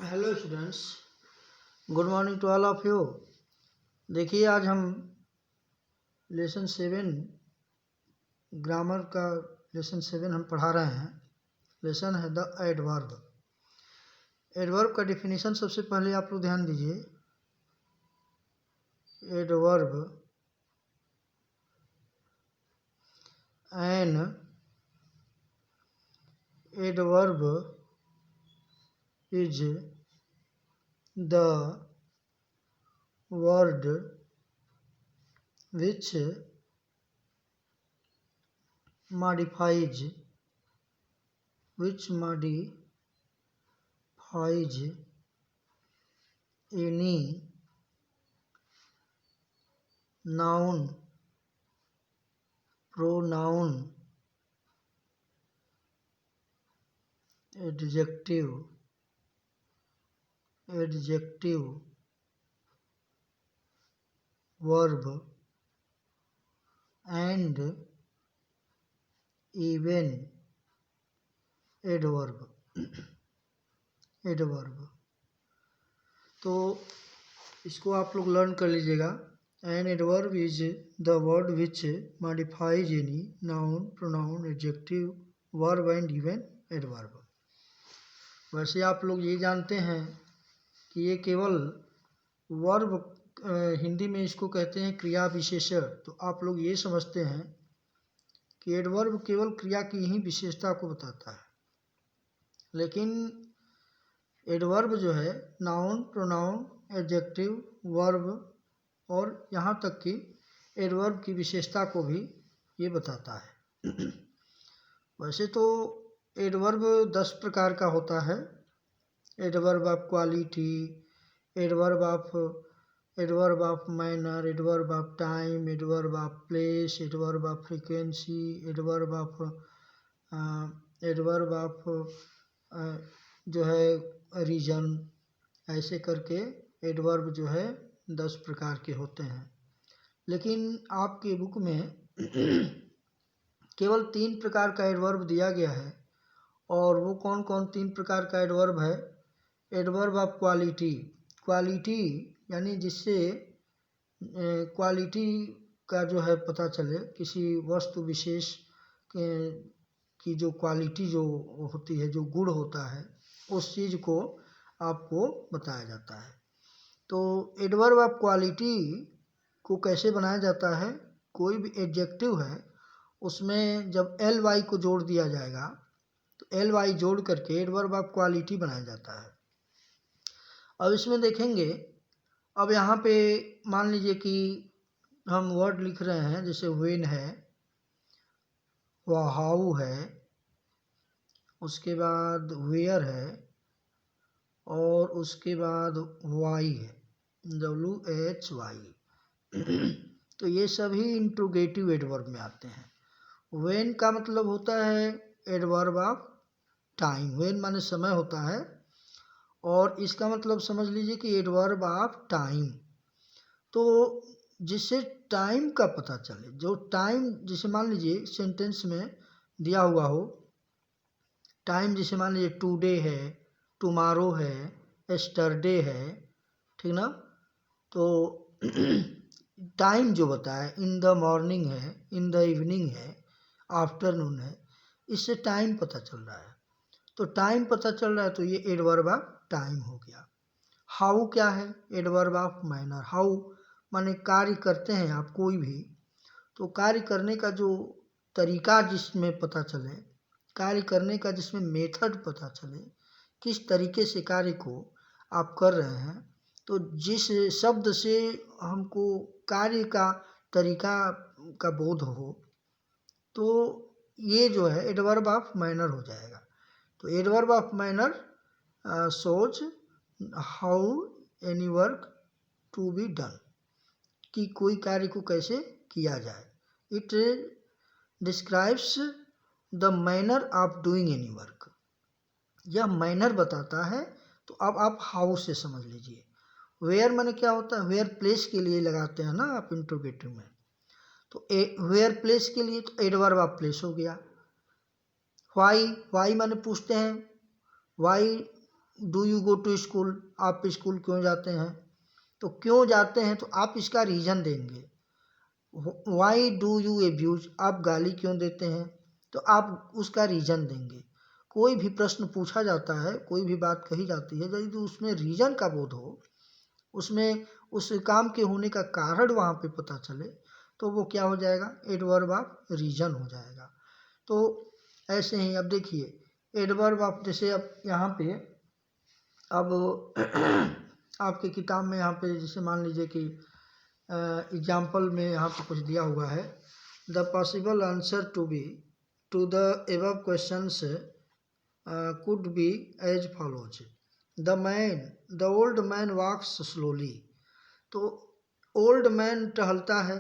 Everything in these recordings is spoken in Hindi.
Hello students, good morning to all of you. देखिए, आज हम लेसन 7 ग्रामर का लेसन 7 हम पढ़ा रहे हैं। लेसन है द एडवर्ब। एडवर्ब का डिफिनीशन सबसे पहले आप लोग ध्यान दीजिए। Adverb an adverb is the word which modifies any noun, pronoun, adjective, verb and even adverb। तो इसको आप लोग लर्न कर लीजिएगा। An adverb is the word which modifies any noun, pronoun, adjective, verb and even adverb. वैसे आप लोग ये जानते हैं कि ये केवल वर्ब, हिंदी में इसको कहते हैं क्रिया विशेषण। तो आप लोग ये समझते हैं कि एडवर्ब केवल क्रिया की ही विशेषता को बताता है, लेकिन एडवर्ब जो है नाउन, प्रोनाउन, एडजेक्टिव, वर्ब और यहाँ तक कि एडवर्ब की विशेषता को भी ये बताता है। वैसे तो एडवर्ब 10 प्रकार का होता है। Adverb of quality, adverb of manner, adverb of time, adverb of place, adverb of frequency, adverb of जो है रीजन। ऐसे करके एडवर्ब जो है 10 प्रकार के होते हैं। लेकिन आपके बुक में केवल 3 प्रकार का एडवर्ब दिया गया है। और वो कौन कौन 3 प्रकार का एडवर्ब है? एडवर्ब ऑफ क्वालिटी यानी जिससे क्वालिटी का जो है पता चले, किसी वस्तु विशेष की जो क्वालिटी जो होती है, जो गुण होता है, उस चीज़ को आपको बताया जाता है। तो एडवर्ब ऑफ क्वालिटी को कैसे बनाया जाता है? कोई भी एडजेक्टिव है उसमें जब एल वाई को जोड़ दिया जाएगा तो एल वाई जोड़ करके एडवर्ब ऑफ क्वालिटी बनाया जाता है। अब इसमें देखेंगे, अब यहाँ पे मान लीजिए कि हम वर्ड लिख रहे हैं, जैसे व्हेन है, हाउ है, उसके बाद वेयर है और उसके बाद वाई है, WHY। तो ये सभी इंट्रोगेटिव एडवर्ब में आते हैं। व्हेन का मतलब होता है एडवर्ब ऑफ टाइम। व्हेन माने समय होता है, और इसका मतलब समझ लीजिए कि एडवर्ब ऑफ टाइम। तो जिससे टाइम का पता चले, जो टाइम, जैसे मान लीजिए सेंटेंस में दिया हुआ हो टाइम, जैसे मान लीजिए टुडे है, टुमारो है, एस्टरडे है, ठीक ना। तो टाइम जो बताए, इन द मॉर्निंग है, इन द इवनिंग है, आफ्टरनून है, इससे टाइम पता चल रहा है। तो टाइम पता चल रहा है तो ये एडवर्ब ऑफ टाइम हो गया। हाउ क्या है? Adverb of manner. हाउ माने कार्य करते हैं आप कोई भी, तो कार्य करने का जो तरीका जिसमें पता चले, कार्य करने का जिसमें मेथड पता चले, किस तरीके से कार्य को आप कर रहे हैं, तो जिस शब्द से हमको कार्य का तरीका का बोध हो, तो ये जो है एडवर्ब ऑफ मैनर हो जाएगा। तो adverb of manner shows how any work to be done, कि कोई कार्य को कैसे किया जाए। It describes the manner of doing any work. यह मैनर बताता है। तो अब आप हाउ से समझ लीजिए। वेयर माने क्या होता है? वेयर प्लेस के लिए लगाते हैं ना आप इंट्रोगेटिव में। तो वेयर प्लेस के लिए तो एडवर्ब ऑफ प्लेस हो गया। वाई माने पूछते हैं, why do you go to school, आप स्कूल क्यों जाते हैं? तो क्यों जाते हैं तो आप इसका रीज़न देंगे। वाई डू यू एब्यूज, आप गाली क्यों देते हैं? तो आप उसका रीज़न देंगे। कोई भी प्रश्न पूछा जाता है, कोई भी बात कही जाती है, यदि तो उसमें रीज़न का बोध हो, उसमें उस काम के होने का कारण वहाँ पे पता चले, तो वो क्या हो जाएगा? एडवर्ब ऑफ रीज़न हो जाएगा। तो ऐसे ही अब देखिए एडवर्ब ऑफ, जैसे अब यहाँ पे अब आपके किताब में यहाँ पे जैसे मान लीजिए कि एग्जाम्पल में यहाँ पे कुछ दिया हुआ है, the possible answer to the above questions could be as follows. The old man walks slowly. तो ओल्ड मैन टहलता है,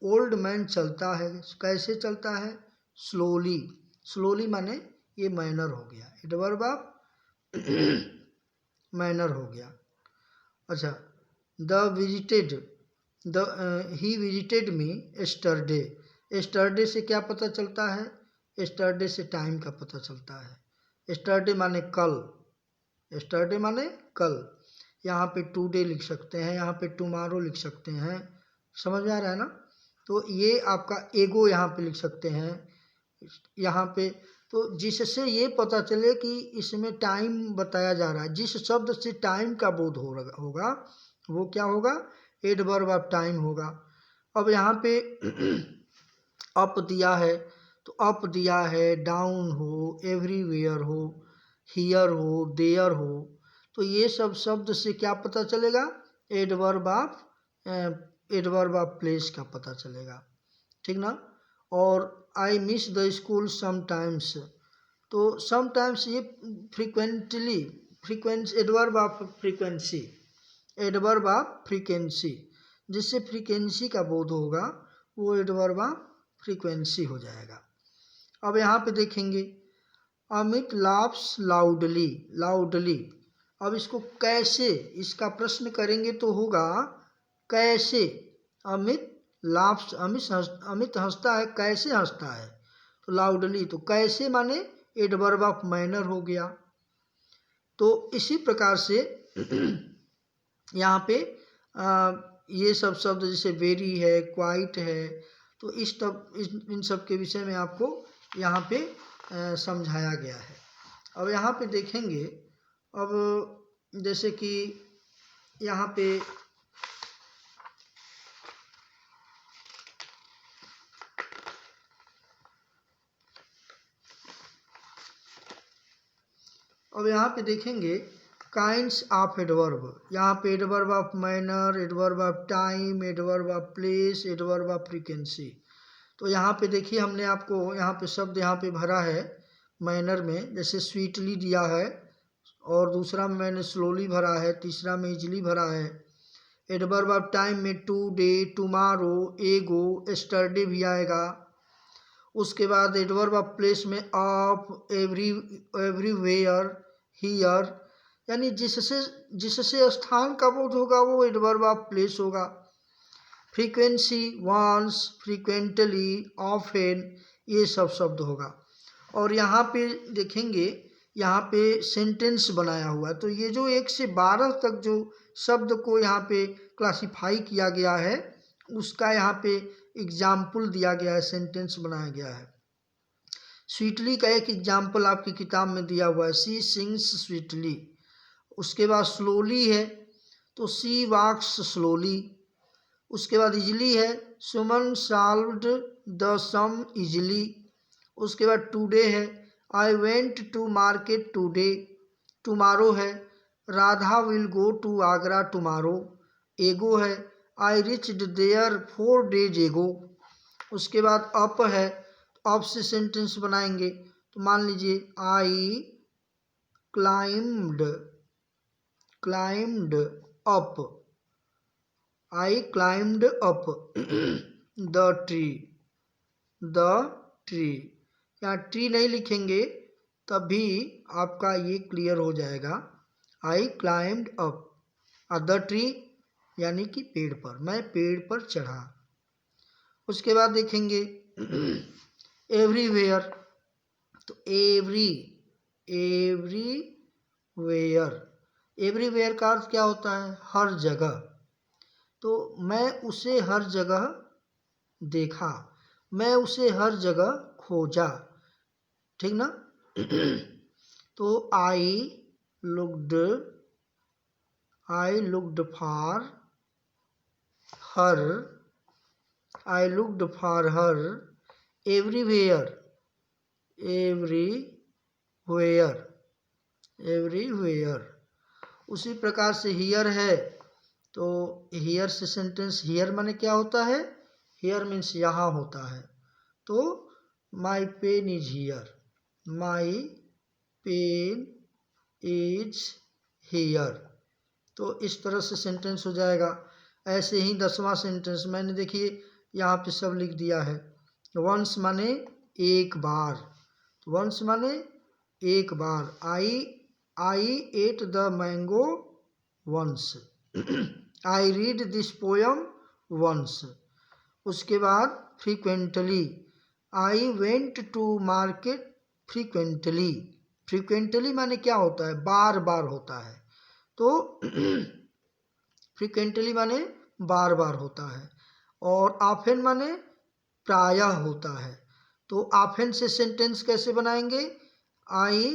ओल्ड मैन चलता है, कैसे चलता है? स्लोली। स्लोली माने ये मैनर हो गया, एडवर्ब ऑफ मैनर हो गया। अच्छा, he visited me yesterday. Yesterday से क्या पता चलता है? एस्टरडे से टाइम का पता चलता है। एस्टरडे माने कल, एस्टरडे माने कल। यहाँ पे टुडे लिख सकते हैं, यहाँ पे टुमारो लिख सकते हैं, समझ में आ रहा है ना? तो ये आपका एगो यहाँ पे लिख सकते हैं यहाँ पे। तो जिससे ये पता चले कि इसमें टाइम बताया जा रहा है, जिस शब्द से टाइम का बोध होगा वो क्या होगा? एडवर्ब ऑफ टाइम होगा। अब यहाँ पे अप दिया है, तो अप दिया है, डाउन हो, एवरीवेयर हो, हियर हो, देयर हो, तो ये सब शब्द से क्या पता चलेगा? एडवर्ब ऑफ प्लेस का पता चलेगा, ठीक ना? और I miss the school sometimes, तो समटाइम्स ये frequently, adverb of frequency, adverb of frequency, जिससे फ्रीक्वेंसी का बोध होगा वो एडवर्ब ऑफ फ्रीक्वेंसी हो जाएगा। अब यहाँ पे देखेंगे अमित लाफ्स लाउडली, लाउडली। अब इसको कैसे, इसका प्रश्न करेंगे तो होगा कैसे। अमित लाफ्स, अमित हंसता है, कैसे हंसता है? तो लाउडली, तो कैसे माने एडवर्ब ऑफ मैनर हो गया। तो इसी प्रकार से यहाँ पे ये सब शब्द जैसे वेरी है, क्वाइट है, तो इन सब के विषय में आपको यहाँ पे समझाया गया है। अब यहाँ पे देखेंगे, अब जैसे कि यहाँ पे देखेंगे काइंड्स ऑफ एडवर्ब। यहाँ पे adverb of manner, adverb of time, adverb of place, adverb of frequency. तो यहाँ पे देखिए हमने आपको यहाँ पे शब्द यहाँ पे भरा है मैनर में, जैसे स्वीटली दिया है, और दूसरा में मैंने स्लोली भरा है, तीसरा में इजली भरा है। एडवर्ब ऑफ टाइम में टुडे, टुमारो, एगो, एस्टरडे भी आएगा। उसके बाद एडवर्ब ऑफ प्लेस में अप, एवरीवेयर, हियर, यानी जिससे स्थान का बोध होगा वो एडवर्ब ऑफ प्लेस होगा। फ्रीक्वेंसी वंस, फ्रीक्वेंटली, ऑफेन, ये सब शब्द होगा। और यहाँ पे देखेंगे, यहाँ पे सेंटेंस बनाया हुआ है, तो ये जो 1 से 12 तक जो शब्द को यहाँ पे क्लासिफाई किया गया है, उसका यहाँ पे एग्जाम्पल दिया गया है, सेंटेंस बनाया गया है। स्वीटली का एक एग्जाम्पल आपकी किताब में दिया हुआ है, सी सिंग्स स्वीटली। उसके बाद स्लोली है, तो सी वॉक्स स्लोली। उसके बाद इजली है, Suman solved the sum easily. उसके बाद टुडे है, I went to market today. Tomorrow है, Radha will go to Agra tomorrow. Ago है, आई रिच्ड देयर 4 days एगो। उसके बाद अप है, अप से सेंटेंस बनाएंगे, तो मान लीजिए आई climbed up, I climbed up the tree. यहाँ ट्री नहीं लिखेंगे तब भी आपका ये क्लियर हो जाएगा, आई क्लाइम्ड अप, द ट्री यानी कि पेड़ पर, मैं पेड़ पर चढ़ा। उसके बाद देखेंगे एवरीवेयर, तो एवरी वेयर। एवरीवेयर का अर्थ क्या होता है? हर जगह। तो मैं उसे हर जगह देखा, मैं उसे हर जगह खोजा, ठीक ना। तो looked I looked for her I looked for her everywhere, everywhere, everywhere. उसी प्रकार से हियर है, तो हियर से सेंटेंस, हियर माने क्या होता है? हियर मीन्स यहाँ होता है। तो my pen is here, my pen is here. तो इस तरह से सेंटेंस हो जाएगा। ऐसे ही 10वां सेंटेंस मैंने देखिए यहाँ पे सब लिख दिया है। वंस माने एक बार, वंस माने एक बार। I ate the mango once, I read this poem once. उसके बाद frequently, I went to market frequently. Frequently माने क्या होता है? बार बार होता है। तो फ्रीक्वेंटली माने बार बार होता है। और ऑफेन माने प्रायः होता है। तो ऑफेन से सेंटेंस कैसे बनाएंगे? I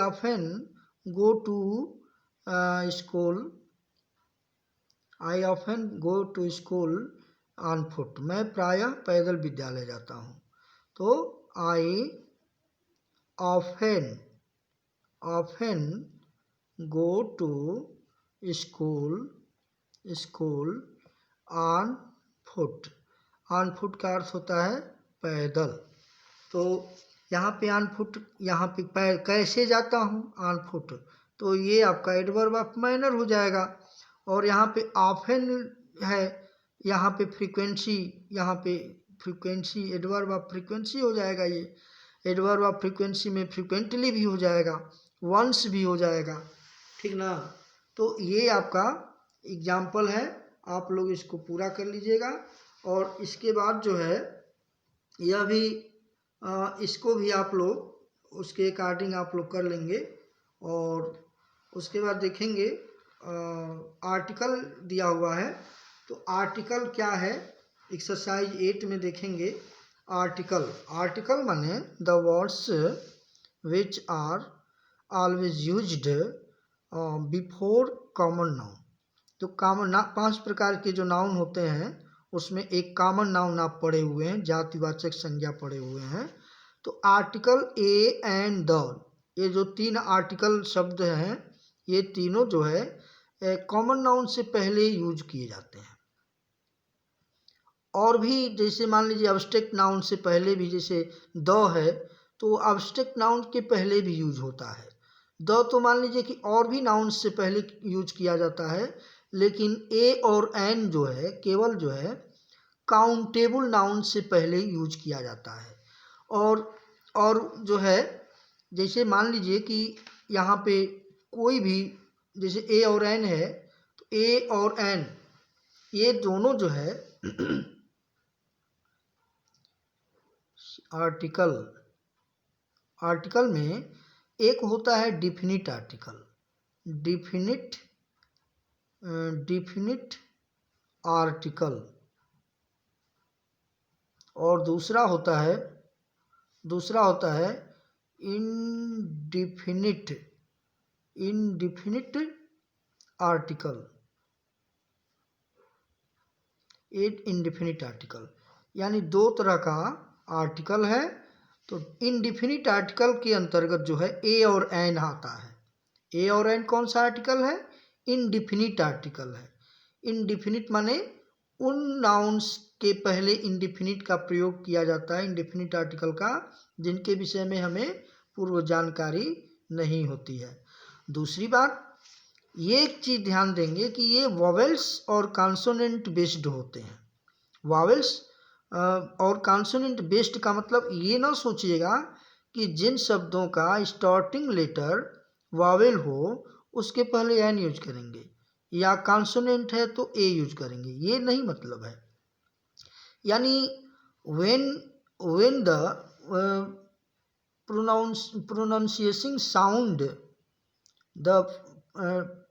often go to school, I often go to school on foot. मैं प्रायः पैदल विद्यालय जाता हूँ। तो I often go to school on foot. On foot का अर्थ होता है पैदल। तो यहाँ पे ऑन फुट, यहाँ पे कैसे जाता हूँ? On foot. तो ये आपका एडवर्ब ऑफ मैनर हो जाएगा। और यहाँ पे ऑफेन है, यहाँ पे फ्रीक्वेंसी, यहाँ पे फ्रीक्वेंसी, एडवर्ब ऑफ फ्रीक्वेंसी हो जाएगा। ये एडवर्ब ऑफ फ्रीक्वेंसी में फ्रीक्वेंटली भी हो जाएगा, वंस भी हो जाएगा, ठीक ना। तो ये आपका एग्जाम्पल है, आप लोग इसको पूरा कर लीजिएगा। और इसके बाद जो है यह भी इसको भी आप लोग उसके अकॉर्डिंग आप लोग कर लेंगे। और उसके बाद देखेंगे आर्टिकल दिया हुआ है। तो आर्टिकल क्या है? एक्सरसाइज 8 में देखेंगे आर्टिकल माने the words which are always used before common noun. तो कॉमन 5 प्रकार के जो नाउन होते हैं उसमें एक कॉमन नाउन आप पढ़े हुए हैं, जातिवाचक संज्ञा पढ़े हुए हैं। तो आर्टिकल ए एंड द, ये जो 3 आर्टिकल शब्द हैं, ये तीनों जो है कॉमन नाउन से पहले यूज किए जाते हैं। और भी जैसे मान लीजिए अब्स्ट्रैक्ट नाउन से पहले भी, जैसे द है तो अब्स्ट्रैक्ट नाउन के पहले भी यूज होता है। द तो मान लीजिए कि और भी नाउन से पहले यूज किया जाता है, लेकिन ए और एन जो है केवल जो है काउंटेबल नाउन से पहले यूज किया जाता है। और जो है जैसे मान लीजिए कि यहाँ पे कोई भी, जैसे ए और एन है, तो ए और एन ये दोनों जो है आर्टिकल में एक होता है डिफिनिट आर्टिकल, डिफिनिट आर्टिकल, और दूसरा होता है इनडिफिनिट आर्टिकल, इनडिफिनिट आर्टिकल। यानी 2 तरह का आर्टिकल है। तो इनडिफिनिट आर्टिकल के अंतर्गत जो है ए और एन आता है। ए और एन कौन सा आर्टिकल है? इनडिफिनिट आर्टिकल है। इनडिफिनिट माने उन नाउन्स के पहले इनडिफिनिट का प्रयोग किया जाता है, इनडिफिनिट आर्टिकल का, जिनके विषय में हमें पूर्व जानकारी नहीं होती है। दूसरी बात, ये एक चीज़ ध्यान देंगे कि ये वॉवेल्स और कॉन्सोनेंट बेस्ड होते हैं। वॉवेल्स और कॉन्सोनेंट बेस्ड का मतलब ये ना सोचिएगा कि जिन शब्दों का स्टार्टिंग लेटर वॉवेल हो उसके पहले एन यूज करेंगे, या कॉन्सोनेंट है तो ए यूज करेंगे, ये नहीं मतलब है। यानी when the pronunciation sound, the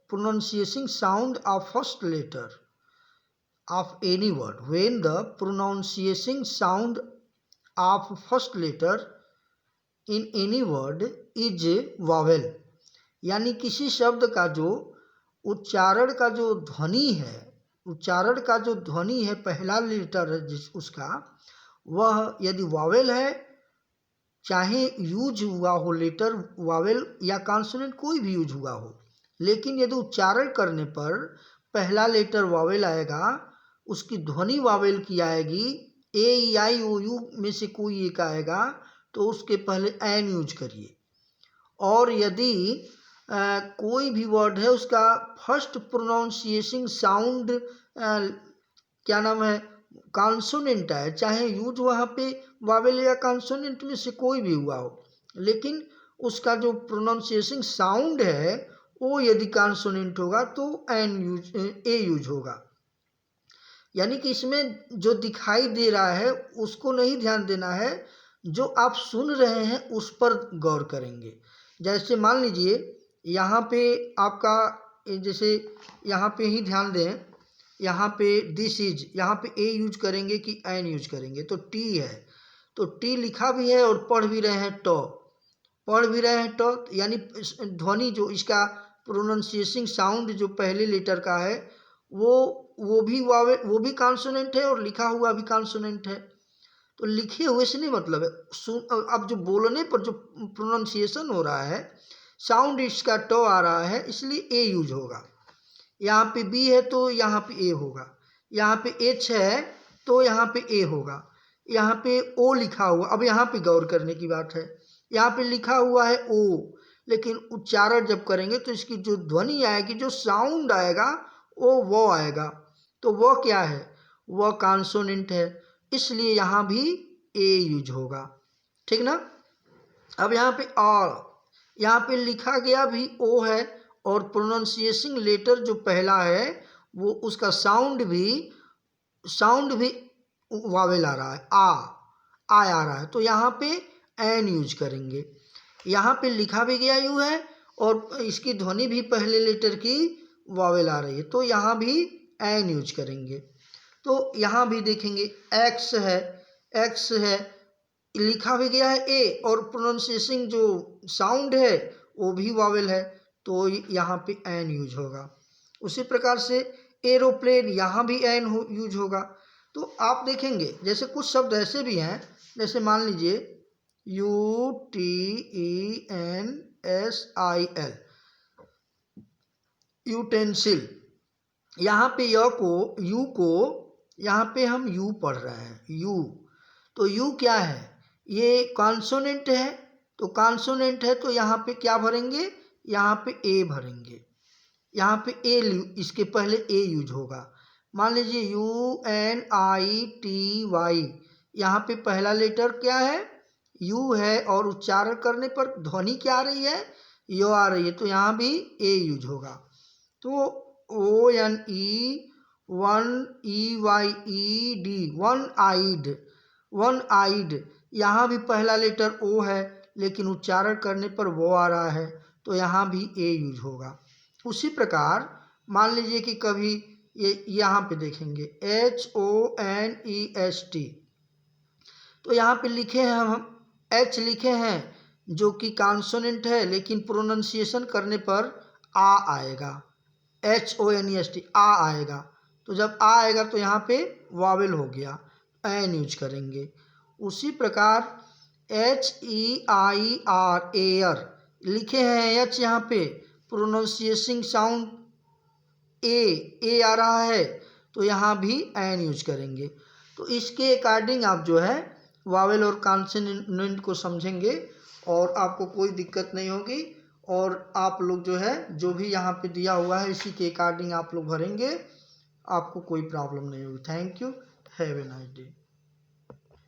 pronunciation sound of first letter of any word. When the pronunciation sound of first letter in any word is vowel, यानी किसी शब्द का जो उच्चारण का जो ध्वनि है, उच्चारण का जो ध्वनि है, पहला लेटर है जिस उसका, वह यदि वावेल है, चाहे यूज हुआ हो लेटर वावेल या कॉन्सोनेंट कोई भी यूज हुआ हो, लेकिन यदि उच्चारण करने पर पहला लेटर वावेल आएगा, उसकी ध्वनि वावेल की आएगी, ए आई ओ यू में से कोई एक आएगा, तो उसके पहले एन यूज करिए। और यदि कोई भी वर्ड है उसका फर्स्ट प्रोनाउंसिएशन साउंड क्या नाम है, कॉन्सोनेंट है, चाहे यूज वहाँ पे वावेल या कॉन्सोनेंट में से कोई भी हुआ हो, लेकिन उसका जो प्रोनाउंसिएशन साउंड है वो यदि कॉन्सोनेंट होगा तो ए यूज होगा। यानी कि इसमें जो दिखाई दे रहा है उसको नहीं ध्यान देना है, जो आप सुन रहे हैं उस पर गौर करेंगे। जैसे मान लीजिए यहाँ पे आपका, जैसे यहाँ पे ही ध्यान दें, यहाँ पे दिस इज, यहाँ पे ए यूज करेंगे कि एन यूज करेंगे, तो टी है, तो टी लिखा भी है और पढ़ भी रहे हैं टॉ, पढ़ भी रहे हैं टॉ, यानी ध्वनि जो इसका प्रोनाउंसिएशन साउंड जो पहले लेटर का है वो भी कॉन्सोनेंट है और लिखा हुआ भी कॉन्सोनेंट है। तो लिखे हुए से नहीं मतलब है, अब जो बोलने पर जो प्रोनाउंसिएशन हो रहा है, साउंड इसका टॉ आ रहा है, इसलिए ए यूज होगा। यहाँ पे बी है तो यहाँ पे ए होगा, यहाँ पे एच है तो यहाँ पे ए होगा, यहाँ पे ओ लिखा हुआ, अब यहाँ पे गौर करने की बात है, यहाँ पे लिखा हुआ है ओ, लेकिन उच्चारण जब करेंगे तो इसकी जो ध्वनि आएगी, जो साउंड आएगा वो आएगा, तो वह क्या है, वह कॉन्सोनेंट है, इसलिए यहाँ भी ए यूज होगा। ठीक ना। अब यहाँ पे और, यहाँ पे लिखा गया भी ओ है और प्रोनाउंसिएशन लेटर जो पहला है वो उसका साउंड भी वावेल आ रहा है, आ रहा है, तो यहाँ पे एन यूज करेंगे। यहाँ पे लिखा भी गया यू है और इसकी ध्वनि भी पहले लेटर की वावेल आ रही है, तो यहाँ भी एन यूज करेंगे। तो यहाँ भी देखेंगे एक्स है, लिखा भी गया है ए और प्रोनाउंसिएशन जो साउंड है वो भी वावेल है, तो यहाँ पे एन यूज होगा। उसी प्रकार से एरोप्लेन, यहाँ भी एन यूज होगा। तो आप देखेंगे जैसे कुछ शब्द ऐसे भी हैं, जैसे मान लीजिए UTENSIL, यूटेंसिल, यहाँ पे यू को यहाँ पे हम यू पढ़ रहे हैं, यू, तो यू क्या है, ये कॉन्सोनेंट है, तो कॉन्सोनेंट है तो यहाँ पे क्या भरेंगे, यहाँ पे ए भरेंगे, यहाँ पे ए, इसके पहले ए यूज होगा। मान लीजिए UNITY, यहाँ पे पहला लेटर क्या है, यू है, और उच्चारण करने पर ध्वनि क्या आ रही है, यो आ रही है, तो यहाँ भी ए यूज होगा। तो ONEYED, वन आइड, यहाँ भी पहला लेटर ओ है, लेकिन उच्चारण करने पर वो आ रहा है, तो यहाँ भी ए यूज होगा। उसी प्रकार मान लीजिए कि कभी ये यहाँ पे देखेंगे HONEST, तो यहाँ पे लिखे हैं हम एच लिखे हैं जो कि कॉन्सोनेंट है, लेकिन प्रोनाउंसिएशन करने पर आ आएगा, HONEST आ आएगा, तो जब आ आएगा तो यहाँ पे वावेल हो गया, एन यूज करेंगे। उसी प्रकार HEIR, एयर लिखे हैं एच, यहाँ पे प्रोनाउंसिएशन साउंड ए आ रहा है, तो यहाँ भी एन यूज करेंगे। तो इसके अकॉर्डिंग आप जो है वावेल और कॉन्सोनेंट को समझेंगे और आपको कोई दिक्कत नहीं होगी, और आप लोग जो है जो भी यहाँ पे दिया हुआ है इसी के अकॉर्डिंग आप लोग भरेंगे, आपको कोई प्रॉब्लम नहीं होगी। Thank you, have a nice day.